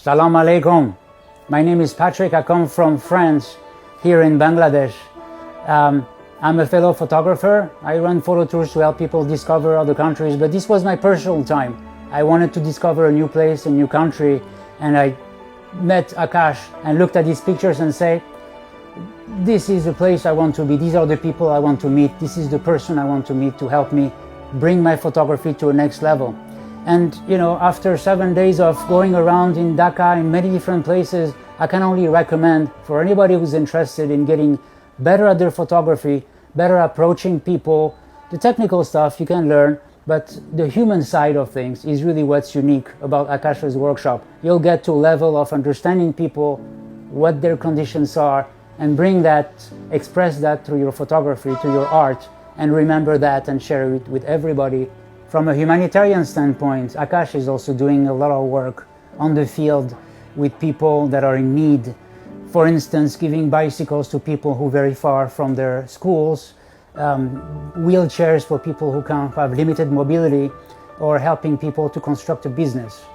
Salam alaikum. My name is Patrick. I come from France, here in Bangladesh. I'm a fellow photographer. I run photo tours to help people discover other countries, but this was my personal time. I wanted to discover a new place, a new country, and I met Akash and looked at his pictures and said, this is the place I want to be. These are the people I want to meet. This is the person I want to meet to help me bring my photography to a next level. And you know, after 7 days of going around in Dhaka, in many different places, I can only recommend for anybody who's interested in getting better at their photography, better approaching people. The technical stuff you can learn, but the human side of things is really what's unique about Akash's workshop. You'll get to a level of understanding people, what their conditions are, and bring that, express that through your photography, to your art, and remember that and share it with everybody. From a humanitarian standpoint, Akash is also doing a lot of work on the field with people that are in need. For instance, giving bicycles to people who are very far from their schools, wheelchairs for people who have limited mobility, or helping people to construct a business.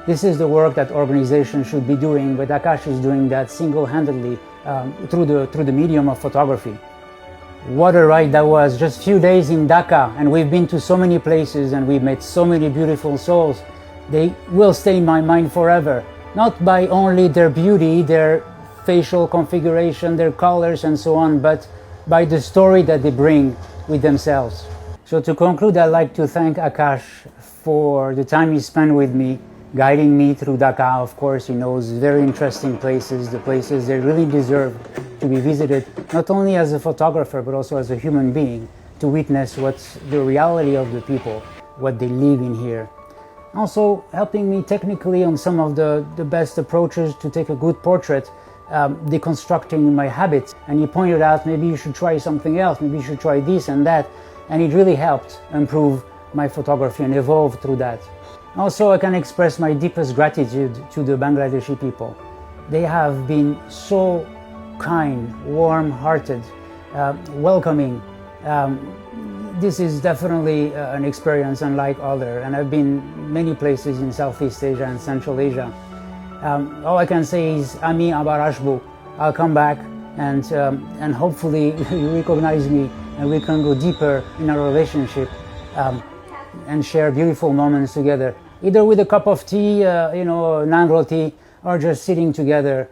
This is the work that organizations should be doing, but Akash is doing that single-handedly through the medium of photography. What a ride that was, just a few days in Dhaka, and we've been to so many places and we've met so many beautiful souls. They will stay in my mind forever, not by only their beauty, their facial configuration, their colors and so on, but by the story that they bring with themselves. So to conclude, I'd like to thank Akash for the time he spent with me, guiding me through Dhaka. Of course, he knows very interesting places, the places they really deserve to be visited, not only as a photographer, but also as a human being, to witness what's the reality of the people, what they live in here. Also helping me technically on some of the best approaches to take a good portrait, deconstructing my habits. And he pointed out, maybe you should try something else, maybe you should try this and that. And it really helped improve my photography and evolve through that. Also, I can express my deepest gratitude to the Bangladeshi people. They have been so kind, warm-hearted, welcoming. This is definitely an experience unlike other, and I've been many places in Southeast Asia and Central Asia. All I can say is, Ami Abarashbu, I'll come back and hopefully you recognize me and we can go deeper in our relationship and share beautiful moments together, either with a cup of tea, naan roti, or just sitting together.